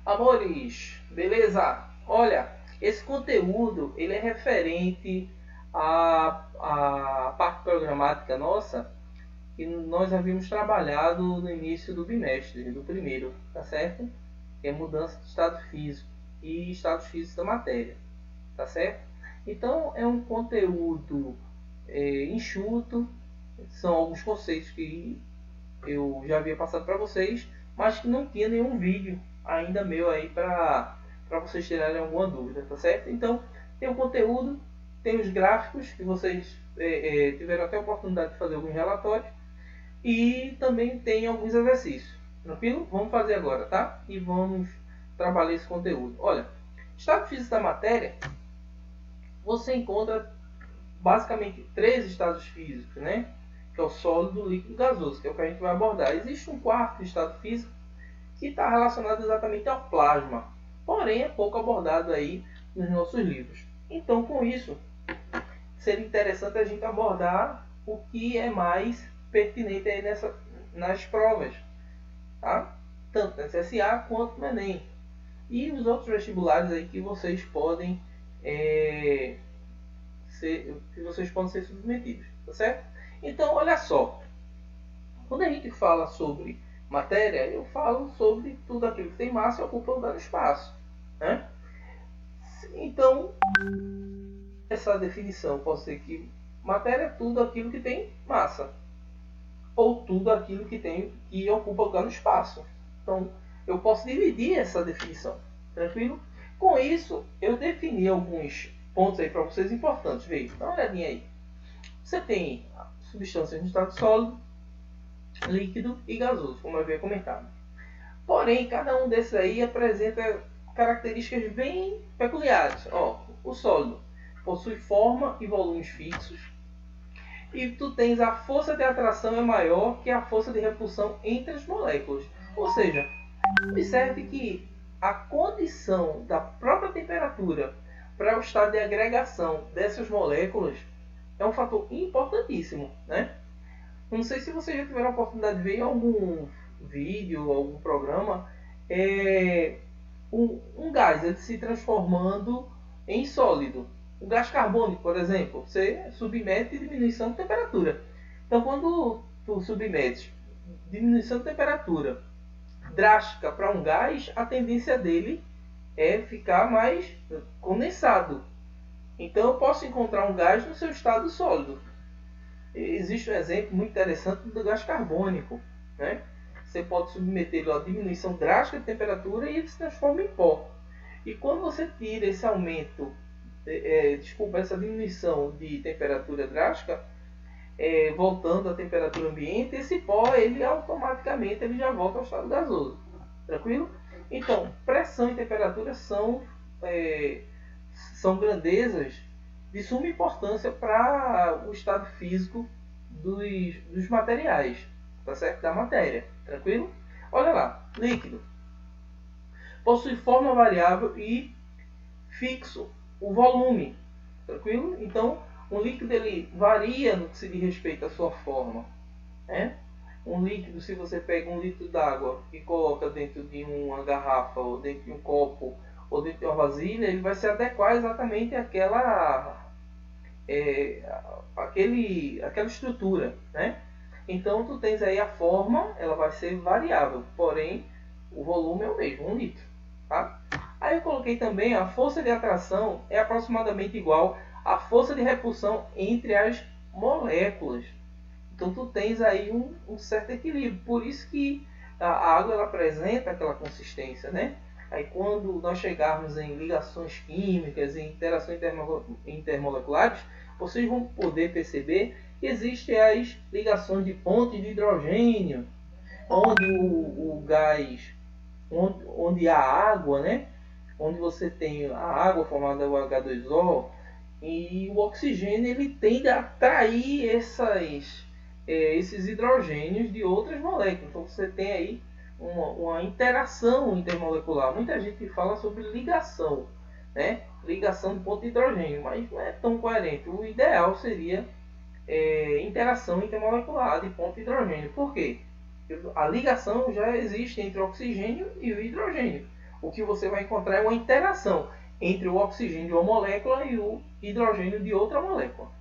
Amores, beleza? Olha, esse conteúdo ele é referente à parte programática nossa que nós havíamos trabalhado no início do bimestre, do primeiro, tá certo? Que é mudança de estado físico e estado físico da matéria, tá certo? Então é um conteúdo enxuto, são alguns conceitos que eu já havia passado para vocês, mas que não tinha nenhum vídeo ainda meu aí para vocês tirarem alguma dúvida, tá certo? Então tem o conteúdo, tem os gráficos que vocês tiveram até a oportunidade de fazer alguns relatórios e também tem alguns exercícios. Tranquilo? Vamos fazer agora, tá? E vamos trabalhar esse conteúdo. Olha, estado físico da matéria, você encontra basicamente três estados físicos, né? Que é o sólido, líquido e gasoso, que é o que a gente vai abordar. Existe um quarto estado físico que está relacionado exatamente ao plasma, porém é pouco abordado aí nos nossos livros. Então, com isso, seria interessante a gente abordar o que é mais pertinente aí nas provas, tá? Tanto no SSA quanto no Enem. E os outros vestibulares aí que vocês podem ser submetidos, tá certo? Então, olha só, quando a gente fala sobre matéria, eu falo sobre tudo aquilo que tem massa e ocupa lugar no espaço, né? Então, essa definição pode ser que matéria é tudo aquilo que tem massa, ou tudo aquilo que ocupa lugar no espaço. Então, eu posso dividir essa definição, tranquilo? Com isso, eu defini alguns pontos aí para vocês importantes. Veja, dá uma olhadinha aí. Você tem substâncias no estado sólido, líquido e gasoso, como eu havia comentado. Porém, cada um desses aí apresenta características bem peculiares. Ó, o sólido possui forma e volumes fixos. E tu tens a força de atração é maior que a força de repulsão entre as moléculas. Ou seja, observe que a condição da própria temperatura para o estado de agregação dessas moléculas é um fator importantíssimo, né? Não sei se vocês já tiveram a oportunidade de ver em algum vídeo, algum programa, um gás ele se transformando em sólido. O gás carbônico, por exemplo, você submete diminuição de temperatura. Então, quando tu submetes diminuição de temperatura drástica para um gás, a tendência dele é ficar mais condensado. Então, eu posso encontrar um gás no seu estado sólido. Existe um exemplo muito interessante do gás carbônico, né? Você pode submeter a diminuição drástica de temperatura e ele se transforma em pó. E quando você tira esse aumento, essa diminuição de temperatura drástica, voltando à temperatura ambiente, esse pó ele automaticamente ele já volta ao estado gasoso. Tranquilo? Então, pressão e temperatura são grandezas de suma importância para o estado físico dos materiais, tá certo? Da matéria, tranquilo? Olha lá, líquido possui forma variável e fixo o volume, tranquilo? Então, um líquido ele varia no que se diz respeito à sua forma, né? Um líquido, se você pega um litro d'água e coloca dentro de uma garrafa ou dentro de um copo ou dentro de uma vasilha, ele vai se adequar exatamente àquela aquela estrutura, né? Então tu tens aí a forma, ela vai ser variável, porém o volume é o mesmo, 1 litro, tá? Aí eu coloquei também a força de atração é aproximadamente igual à força de repulsão entre as moléculas. Então tu tens aí um certo equilíbrio, por isso que a água ela apresenta aquela consistência, né? Aí quando nós chegarmos em ligações químicas, em interações intermoleculares, vocês vão poder perceber que existem as ligações de ponte de hidrogênio, onde o gás, onde a água, né? Onde você tem a água formada o H2O e o oxigênio ele tende a atrair esses hidrogênios de outras moléculas. Então você tem aí uma interação intermolecular. Muita gente fala sobre ligação, né? Ligação de ponto de hidrogênio, mas não é tão coerente. O ideal seria interação intermolecular de ponto de hidrogênio. Por quê? A ligação já existe entre o oxigênio e o hidrogênio. O que você vai encontrar é uma interação entre o oxigênio de uma molécula e o hidrogênio de outra molécula.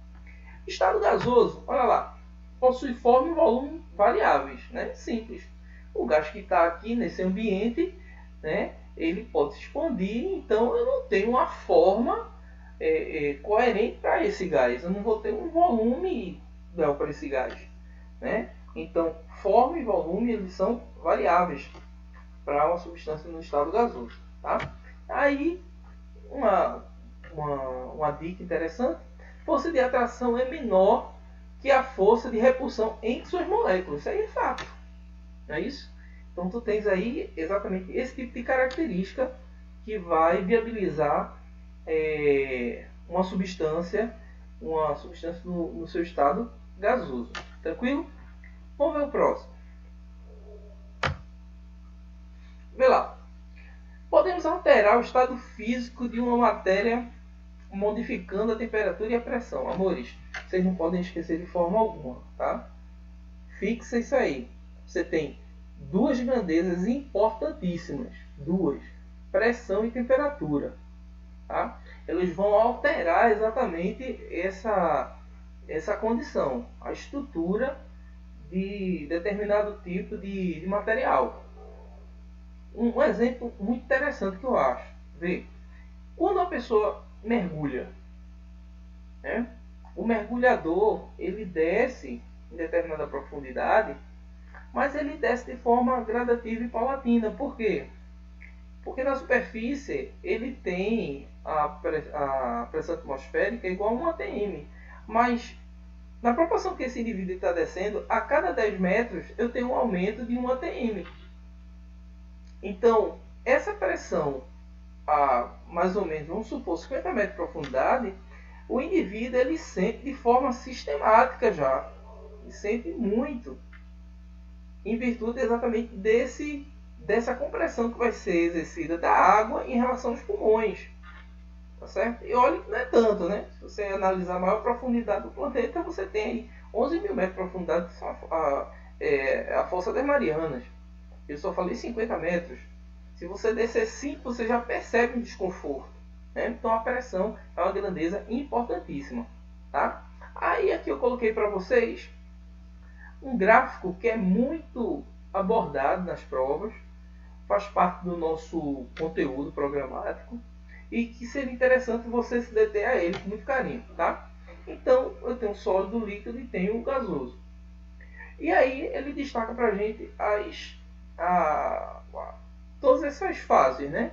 Estado gasoso, olha lá, possui forma e volume variáveis, né? Simples. O gás que está aqui nesse ambiente, né, ele pode se expandir, então eu não tenho uma forma coerente para esse gás. Eu não vou ter um volume igual para esse gás, né? Então, forma e volume eles são variáveis para uma substância no estado gasoso, tá? Aí, uma dica interessante: força de atração é menor que a força de repulsão entre suas moléculas. Isso aí é fato, não é isso? Então tu tens aí exatamente esse tipo de característica que vai viabilizar uma substância no seu estado gasoso. Tranquilo? Vamos ver o próximo. Vê lá. Podemos alterar o estado físico de uma matéria modificando a temperatura e a pressão. Amores, vocês não podem esquecer de forma alguma, tá? Fixa isso aí. Você tem duas grandezas importantíssimas. Duas. Pressão e temperatura. Tá? Eles vão alterar exatamente essa condição. A estrutura de determinado tipo de material. Um exemplo muito interessante que eu acho. Vê, quando a pessoa mergulha, né, o mergulhador ele desce em determinada profundidade, mas ele desce de forma gradativa e paulatina. Por quê? Porque na superfície ele tem a pressão atmosférica igual a 1 atm, mas na proporção que esse indivíduo está descendo, a cada 10 metros eu tenho um aumento de 1 atm. Então, essa pressão a mais ou menos, vamos supor, 50 metros de profundidade, o indivíduo ele sente de forma sistemática já. Ele sente muito. Em virtude exatamente dessa compressão que vai ser exercida da água em relação aos pulmões. Tá certo? E olha que não é tanto, né? Se você analisar a maior profundidade do planeta, você tem aí 11 mil metros de profundidade, que são a Fossa das Marianas. Eu só falei 50 metros. Se você descer 5, você já percebe um desconforto, né? Então a pressão é uma grandeza importantíssima, tá? Aí aqui eu coloquei para vocês um gráfico que é muito abordado nas provas, faz parte do nosso conteúdo programático e que seria interessante você se deter a ele com muito carinho, tá? Então eu tenho sólido, líquido e tenho gasoso. E aí ele destaca para a gente todas essas fases, né?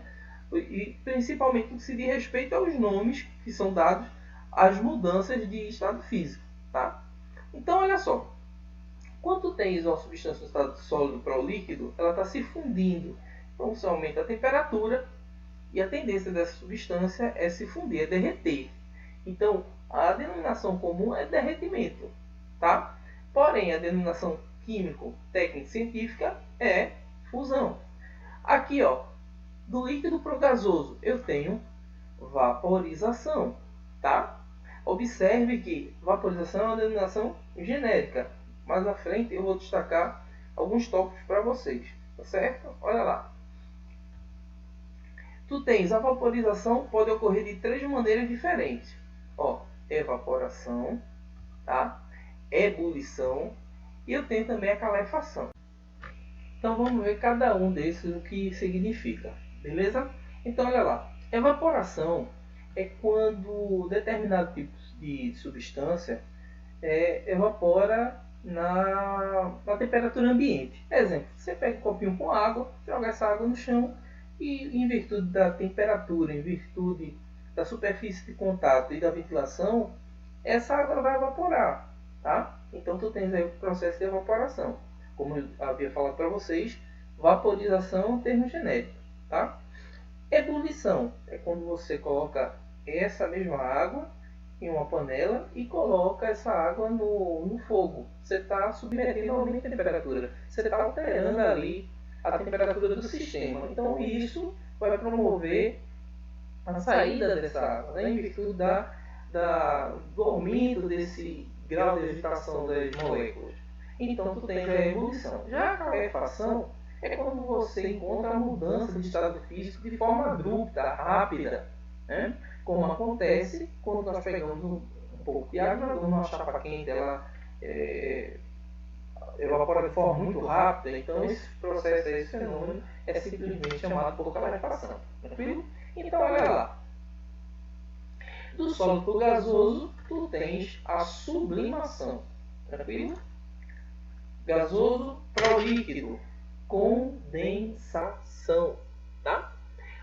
E principalmente no que se diz respeito aos nomes que são dados às mudanças de estado físico, tá? Então olha só, quando tens uma substância no estado sólido para o líquido, ela está se fundindo. Então você aumenta a temperatura e a tendência dessa substância é se fundir, é derreter. Então a denominação comum é derretimento, tá? Porém a denominação químico, técnica, científica é fusão. Aqui, ó, do líquido para o gasoso, eu tenho vaporização, tá? Observe que vaporização é uma denominação genérica. Mais à frente eu vou destacar alguns tópicos para vocês, tá certo? Olha lá. Tu tens a vaporização, pode ocorrer de 3 maneiras diferentes. Ó, evaporação, tá? Ebulição e eu tenho também a calefação. Então vamos ver cada um desses o que significa, beleza? Então olha lá, evaporação é quando determinado tipo de substância evapora na temperatura ambiente. Exemplo, você pega um copinho com água, joga essa água no chão e em virtude da temperatura, em virtude da superfície de contato e da ventilação, essa água vai evaporar, tá? Então tu tens aí o processo de evaporação. Como eu havia falado para vocês, vaporização é um termo genérico, tá? Ebulição é quando você coloca essa mesma água em uma panela e coloca essa água no fogo. Você está submetendo a aumento de temperatura. Você está alterando ali a temperatura do sistema. Então isso vai promover a saída dessa água, né? Em virtude do aumento desse grau de agitação das moléculas. Então tu tens a ebulição. Já a calefação é quando você encontra a mudança de estado físico de forma abrupta, rápida, né? Como acontece quando nós pegamos um pouco de água, jogamos numa chapa quente, ela evapora de forma muito rápida. Então esse processo, esse fenômeno é simplesmente chamado por calefação. Tranquilo? Então olha lá. Do sólido para o gasoso, tu tens a sublimação. Tranquilo? Gasoso para o líquido, condensação. Tá?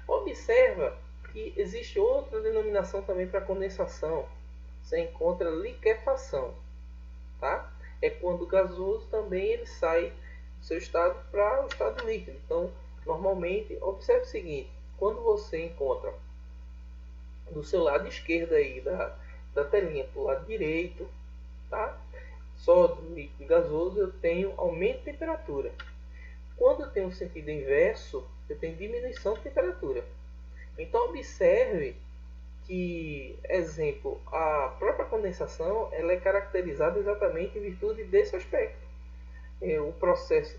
Observa que existe outra denominação também para condensação. Você encontra liquefação. Tá? É quando o gasoso também ele sai do seu estado para o estado líquido. Então, normalmente, observe o seguinte: quando você encontra do seu lado esquerdo aí da telinha para o lado direito, tá? Sólido, líquido e gasoso, eu tenho aumento de temperatura. Quando eu tenho o sentido inverso, eu tenho diminuição de temperatura. Então observe que, exemplo, a própria condensação ela é caracterizada exatamente em virtude desse aspecto. O processo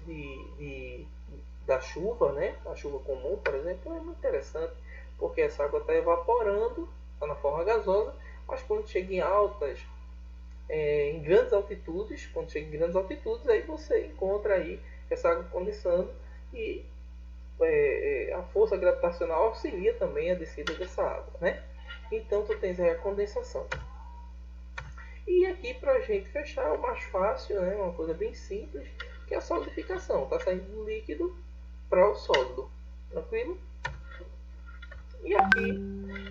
da chuva, né? A chuva comum, por exemplo, é muito interessante, porque essa água está evaporando, está na forma gasosa, mas quando chega em em grandes altitudes, aí você encontra aí essa água condensando e a força gravitacional auxilia também a descida dessa água, né? Então tu tens aí a condensação. E aqui para a gente fechar, o mais fácil, né? Uma coisa bem simples, que é a solidificação. Está saindo do líquido para o sólido. Tranquilo? E aqui,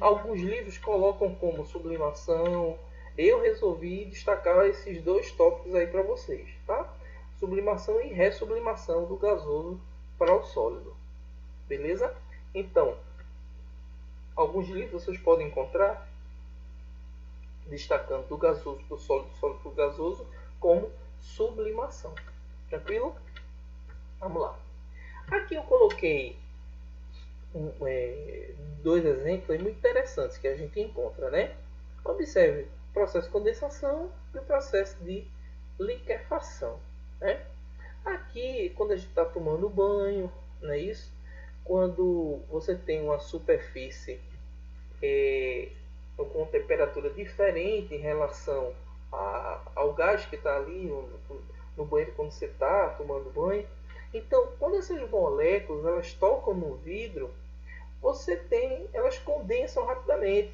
alguns livros colocam como sublimação. Eu resolvi destacar esses dois tópicos aí para vocês, tá? Sublimação e ressublimação do gasoso para o sólido. Beleza? Então, alguns livros vocês podem encontrar destacando do gasoso para o sólido, sólido para o gasoso, como sublimação. Tranquilo? Vamos lá. Aqui eu coloquei dois exemplos muito interessantes que a gente encontra, né? Observe o processo de condensação e o processo de liquefação, né? Aqui, quando a gente está tomando banho, não é isso? Quando você tem uma superfície com temperatura diferente em relação ao gás que está ali no banheiro quando você está tomando banho. Então, quando essas moléculas elas tocam no vidro, elas condensam rapidamente.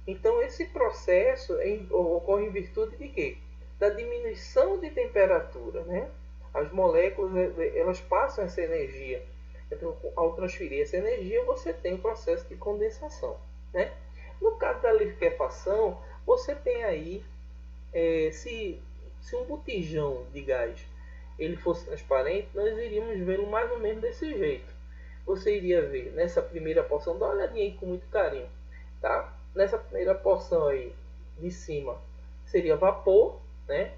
Então, esse processo ocorre em virtude de quê? Da diminuição de temperatura, né? As moléculas elas passam essa energia. Então, ao transferir essa energia, você tem o processo de condensação, né? No caso da liquefação, você tem aí, se um botijão de gás ele fosse transparente, nós iríamos vê-lo mais ou menos desse jeito. Você iria ver nessa primeira porção, dá uma olhadinha aí com muito carinho, tá? Nessa primeira porção aí de cima seria vapor, né?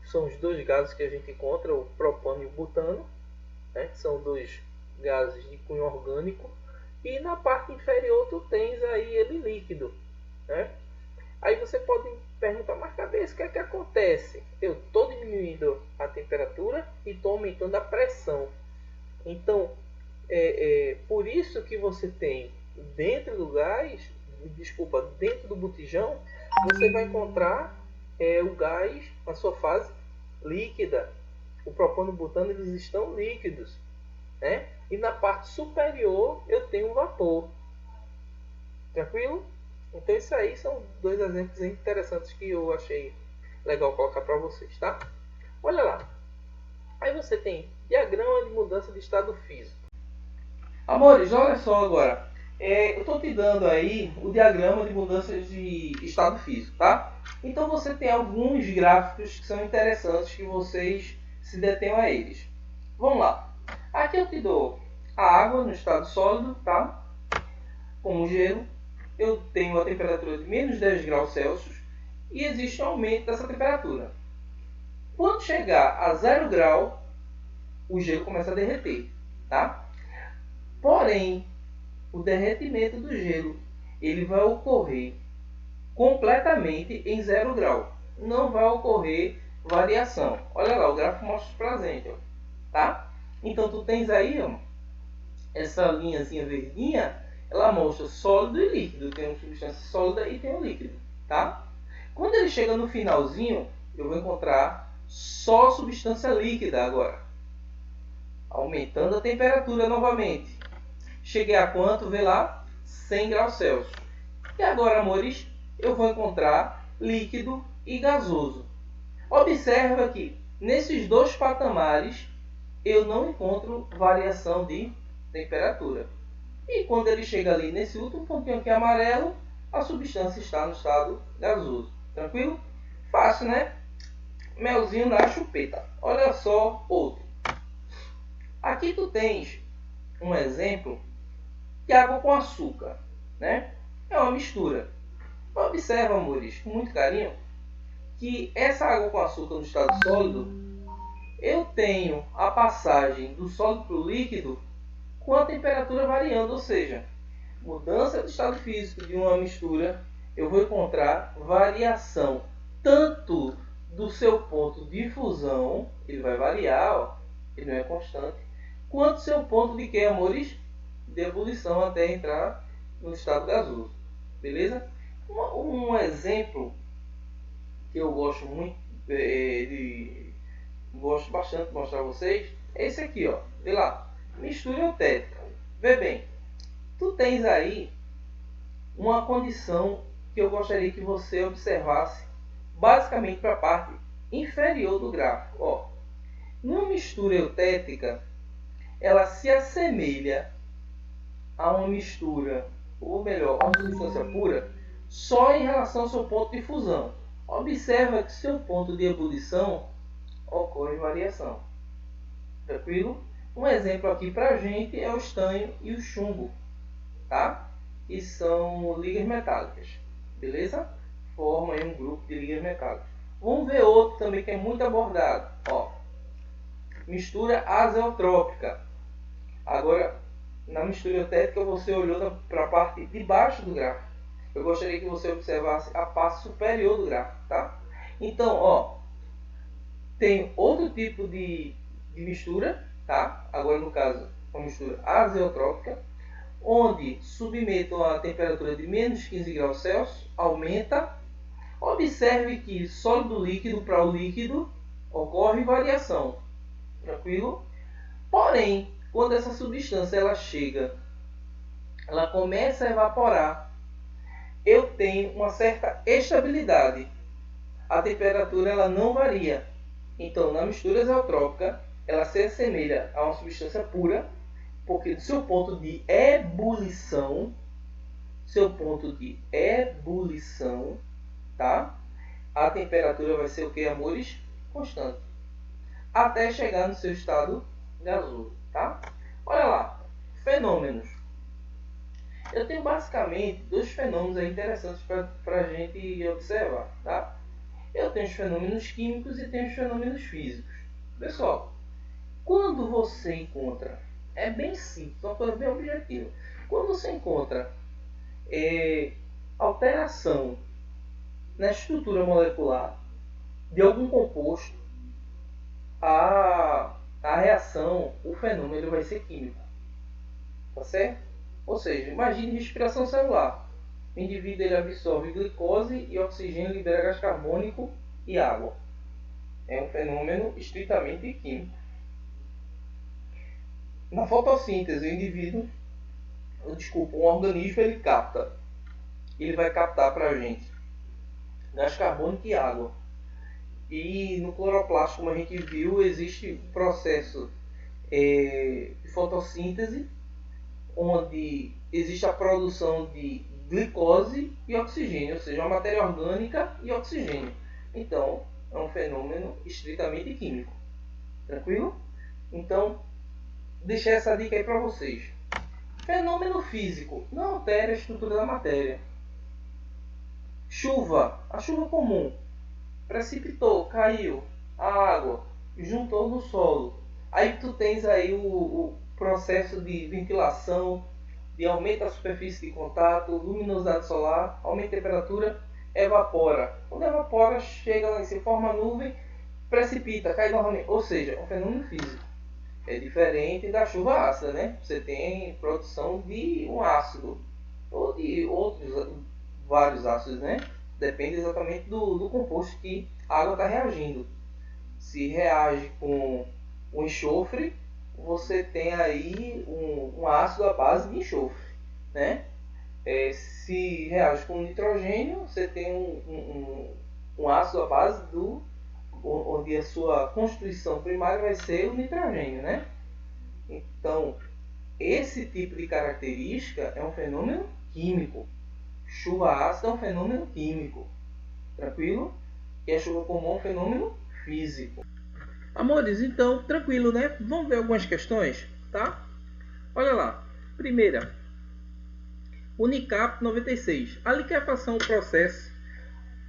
São os dois gases que a gente encontra, o propano e o butano, né? Que são dois gases de cunho orgânico. E na parte inferior tu tens aí ele líquido, né? Aí você pode perguntar, mas cabeça, o que é que acontece? Eu estou diminuindo a temperatura e estou aumentando a pressão. Então, por isso que você tem dentro do dentro do botijão, você vai encontrar o gás na sua fase líquida. O propano e o butano eles estão líquidos, né? E na parte superior eu tenho vapor. Tranquilo? Então isso aí são dois exemplos interessantes que eu achei legal colocar para vocês, tá? Olha lá. Aí você tem diagrama de mudança de estado físico. Amores, olha só agora. Eu estou te dando aí o diagrama de mudanças de estado físico, tá? Então você tem alguns gráficos que são interessantes que vocês se detenham a eles. Vamos lá. Aqui eu te dou a água no estado sólido, tá? Como gelo. Eu tenho a temperatura de menos 10 graus Celsius e existe um aumento dessa temperatura. Quando chegar a 0 grau, o gelo começa a derreter, tá? Porém, o derretimento do gelo ele vai ocorrer completamente em 0 grau. Não vai ocorrer variação. Olha lá, o gráfico mostra para a gente, tá? Então tu tens aí, ó, essa linhazinha verdinha, ela mostra sólido e líquido. Tem uma substância sólida e tem um líquido, tá? Quando ele chega no finalzinho, eu vou encontrar só substância líquida agora. Aumentando a temperatura novamente. Cheguei a quanto? Vê lá, 100 graus Celsius. E agora, amores, eu vou encontrar líquido e gasoso. Observa que nesses dois patamares eu não encontro variação de temperatura. E quando ele chega ali nesse último pontinho aqui amarelo, a substância está no estado gasoso. Tranquilo? Fácil, né? Melzinho na chupeta. Olha só outro. Aqui tu tens um exemplo de água com açúcar, né? É uma mistura. Observa, amores, com muito carinho, que essa água com açúcar no estado sólido, eu tenho a passagem do sólido para o líquido com a temperatura variando, ou seja, mudança de estado físico de uma mistura, eu vou encontrar variação tanto do seu ponto de fusão, ele vai variar, ó, ele não é constante, quanto do seu ponto de que, amores? De ebulição até entrar no estado gasoso. Beleza? Um exemplo que eu gosto muito, gosto bastante de mostrar a vocês, é esse aqui, ó. Vê lá, mistura eutética. Vê bem, tu tens aí uma condição que eu gostaria que você observasse basicamente para a parte inferior do gráfico. Ó, numa mistura eutética, ela se assemelha a uma mistura, ou melhor, a uma substância pura, só em relação ao seu ponto de fusão. Observa que seu ponto de ebulição ocorre variação. Tranquilo? Um exemplo aqui para a gente é o estanho e o chumbo, tá? Que são ligas metálicas, beleza? Formam aí um grupo de ligas metálicas. Vamos ver outro também que é muito abordado. Ó, mistura azeotrópica. Agora, na mistura eutética, você olhou para a parte de baixo do gráfico. Eu gostaria que você observasse a parte superior do gráfico, tá? Então, ó, tem outro tipo de mistura, tá? Agora, no caso, uma mistura azeotrópica, onde submeto a temperatura de menos 15 graus Celsius, aumenta. Observe que sólido líquido para o líquido ocorre variação. Tranquilo? Porém, quando essa substância ela chega, ela começa a evaporar, eu tenho uma certa estabilidade. A temperatura ela não varia. Então, na mistura azeotrópica, ela se assemelha a uma substância pura, porque do seu ponto de ebulição, tá? A temperatura vai ser o que, amores? Constante. Até chegar no seu estado gasoso, tá? Olha lá, fenômenos. Eu tenho basicamente dois fenômenos aí interessantes para a gente observar, tá? Eu tenho os fenômenos químicos e tenho os fenômenos físicos. Pessoal, quando você encontra, é bem simples, uma coisa bem objetiva. Quando você encontra alteração na estrutura molecular de algum composto, a reação, o fenômeno vai ser químico. Tá certo? Ou seja, imagine respiração celular. O indivíduo ele absorve glicose e oxigênio, libera gás carbônico e água. É um fenômeno estritamente químico. Na fotossíntese, o indivíduo, um organismo, ele vai captar para a gente gás carbônico e água. E no cloroplasto, como a gente viu, existe um processo de fotossíntese, onde existe a produção de glicose e oxigênio, ou seja, uma matéria orgânica e oxigênio. Então, é um fenômeno estritamente químico. Tranquilo? Então, deixei essa dica aí para vocês. Fenômeno físico não altera a estrutura da matéria. Chuva, a chuva comum, precipitou, caiu, a água juntou no solo. Aí tu tens aí o processo de ventilação, de aumento da superfície de contato, luminosidade solar, aumenta a temperatura, evapora. Quando evapora, chega lá em cima, forma nuvem, precipita, cai novamente. Ou seja, é um fenômeno físico. É diferente da chuva ácida, né? Você tem produção de um ácido ou de outros vários ácidos, né? Depende exatamente do composto que a água está reagindo. Se reage com o enxofre, você tem aí um ácido à base de enxofre, né? Se reage com nitrogênio, você tem um ácido à base do onde a sua constituição primária vai ser o nitrogênio, né? Então, esse tipo de característica é um fenômeno químico. Chuva ácida é um fenômeno químico. Tranquilo? E a chuva comum é um fenômeno físico. Amores, então, tranquilo, né? Vamos ver algumas questões, tá? Olha lá. Primeira. Unicap 96. A liquefação é um processo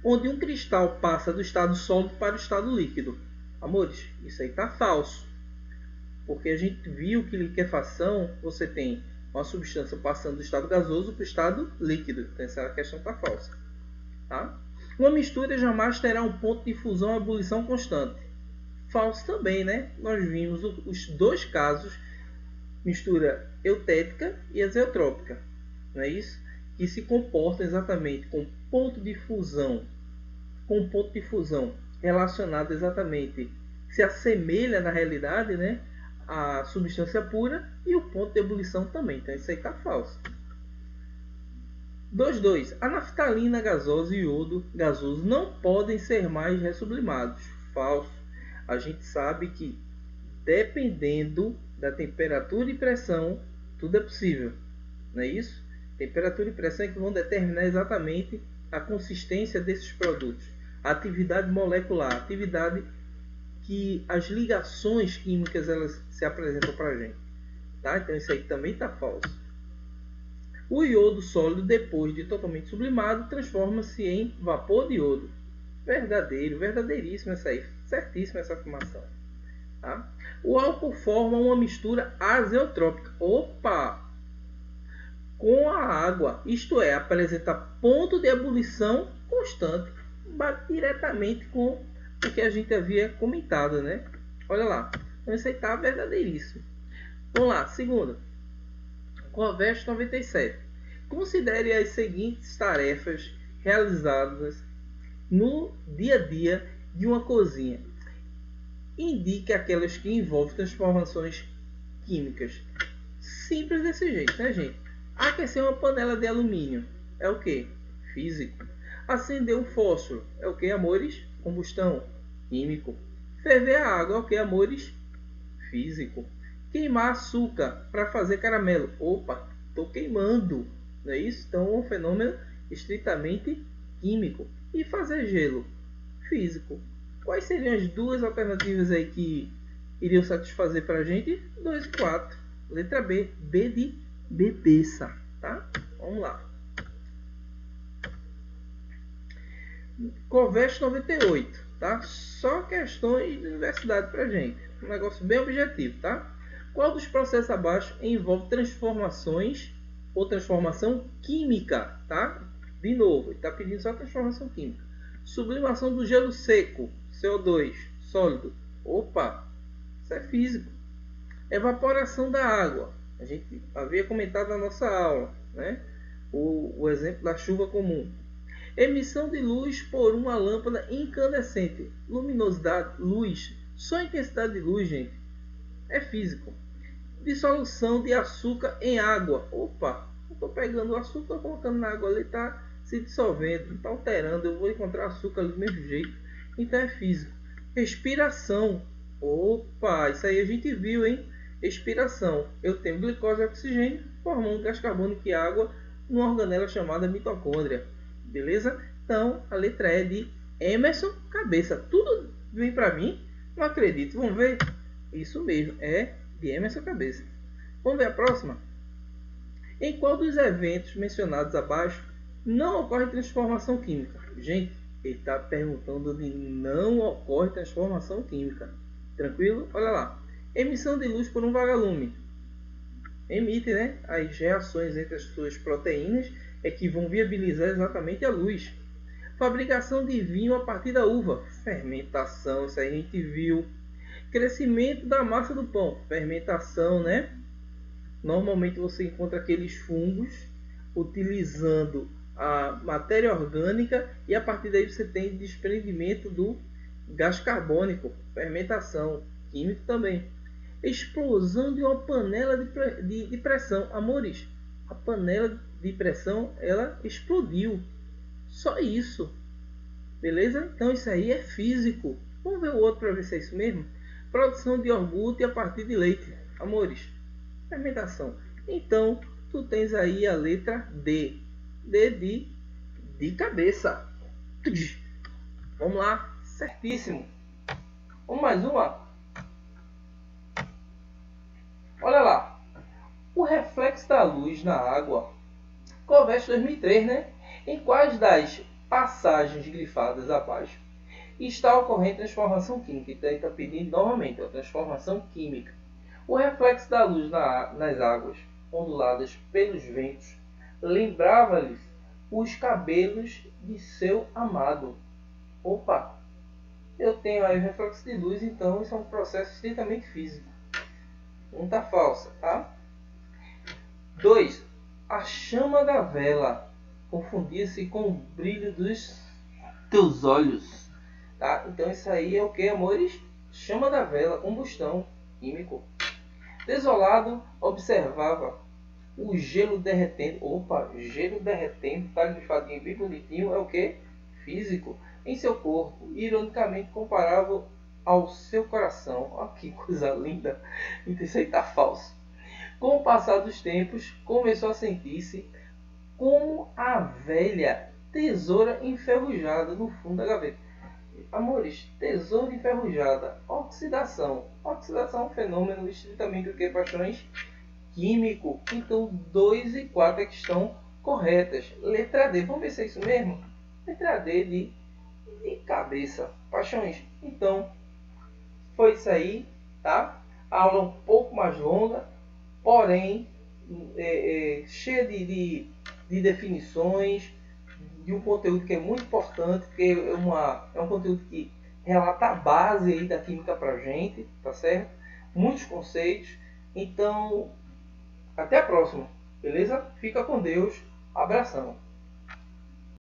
onde um cristal passa do estado sólido para o estado líquido. Amores, isso aí está falso. Porque a gente viu que liquefação, você tem uma substância passando do estado gasoso para o estado líquido. Então essa questão está falsa. Tá? Uma mistura jamais terá um ponto de fusão ou ebulição constante. Falso também, né? Nós vimos os dois casos, mistura eutética e azeotrópica. Não é isso? Que se comportam exatamente com ponto de fusão, relacionado exatamente, se assemelha na realidade, né, a substância pura, e o ponto de ebulição também. Então isso aí está falso. 2.2. A naftalina gasosa e o iodo gasoso não podem ser mais ressublimados. Falso. A gente sabe que dependendo da temperatura e pressão, tudo é possível. Não é isso? Temperatura e pressão é que vão determinar exatamente a consistência desses produtos. A atividade molecular, a atividade que as ligações químicas elas se apresentam para a gente. Tá? Então isso aí também está falso. O iodo sólido, depois de totalmente sublimado, transforma-se em vapor de iodo. Verdadeiro, verdadeiríssimo essa aí. Certíssima essa afirmação. Tá? O álcool forma uma mistura azeotrópica. Opa! Com a água, isto é, apresenta ponto de ebulição constante, bate diretamente com o que a gente havia comentado, né? Olha lá, então isso aí está verdadeiríssimo. Vamos lá, segunda. Converso 97. Considere as seguintes tarefas realizadas no dia a dia de uma cozinha. Indique aquelas que envolvem transformações químicas. Simples desse jeito, né, gente? Aquecer uma panela de alumínio é o que? Físico. Acender um fósforo é o que, amores? Combustão. Químico. Ferver a água é o que, amores? Físico. Queimar açúcar para fazer caramelo. Opa, estou queimando. Não é isso? Então é um fenômeno estritamente químico. E fazer gelo? Físico. Quais seriam as duas alternativas aí que iriam satisfazer para a gente? 2 e 4. Letra B. B de bebeça, tá? Vamos lá. Converso 98, tá? Só questões de universidade pra gente. Um negócio bem objetivo, tá? Qual dos processos abaixo envolve transformações ou transformação química, tá? De novo, ele está pedindo só transformação química. Sublimação do gelo seco, CO2, sólido. Opa, isso é físico. Evaporação da água. A gente havia comentado na nossa aula, né? O exemplo da chuva comum. Emissão de luz por uma lâmpada incandescente. Luminosidade, luz. Só intensidade de luz, gente, é físico. Dissolução de açúcar em água. Opa, eu estou pegando o açúcar, colocando na água ali, está se dissolvendo, está alterando. Eu vou encontrar açúcar ali do mesmo jeito. Então é físico. Respiração. Opa, isso aí a gente viu, hein? Expiração. Eu tenho glicose e oxigênio formando gás carbônico e água numa organela chamada mitocôndria. Beleza? Então, a letra E de Emerson Cabeça. Tudo vem para mim? Não acredito. Vamos ver? Isso mesmo. É de Emerson Cabeça. Vamos ver a próxima? Em qual dos eventos mencionados abaixo não ocorre transformação química? Gente, ele está perguntando onde não ocorre transformação química. Tranquilo? Olha lá. Emissão de luz por um vagalume. Emite, né, as reações entre as suas proteínas é que vão viabilizar exatamente a luz. Fabricação de vinho a partir da uva. Fermentação, isso aí a gente viu. Crescimento da massa do pão, fermentação, né? Normalmente você encontra aqueles fungos utilizando a matéria orgânica e a partir daí você tem desprendimento do gás carbônico, fermentação, químico também. Explosão de uma panela de pressão. Amores, a panela de pressão ela explodiu. Só isso. Beleza? Então isso aí é físico. Vamos ver o outro para ver se é isso mesmo. Produção de iogurte a partir de leite. Amores, fermentação. Então, tu tens aí a letra D. D de cabeça. Vamos lá. Certíssimo. Vamos mais uma. Olha lá. O reflexo da luz na água. Coveste 2003, né? Em quais das passagens grifadas abaixo está ocorrendo transformação química? Então, ele está pedindo novamente a transformação química. O reflexo da luz nas águas onduladas pelos ventos lembrava-lhes os cabelos de seu amado. Opa! Eu tenho aí o reflexo de luz, então isso é um processo estritamente físico. Não está falsa, tá? 2. A chama da vela confundia-se com o brilho dos teus olhos. Tá? Então isso aí é o que, amores? Chama da vela, combustão químico. Desolado, observava o gelo derretendo. Opa, gelo derretendo, tá grifadinho bem bonitinho, é o que? Físico. Em seu corpo, ironicamente comparável ao seu coração. Ó, que coisa linda. Então isso aí tá falso. Com o passar dos tempos, começou a sentir-se como a velha tesoura enferrujada no fundo da gaveta. Amores, tesoura enferrujada, oxidação. Oxidação é um fenômeno estritamente o que, paixões? Químico. Então 2 e 4 é que estão corretas. Letra D, vamos ver se é isso mesmo? Letra D de cabeça. Paixões. Então, foi isso aí, tá? A aula um pouco mais longa, porém cheia de definições, de um conteúdo que é muito importante, porque é um conteúdo que relata a base aí da química pra gente, tá certo? Muitos conceitos. Então, até a próxima, beleza? Fica com Deus. Abração.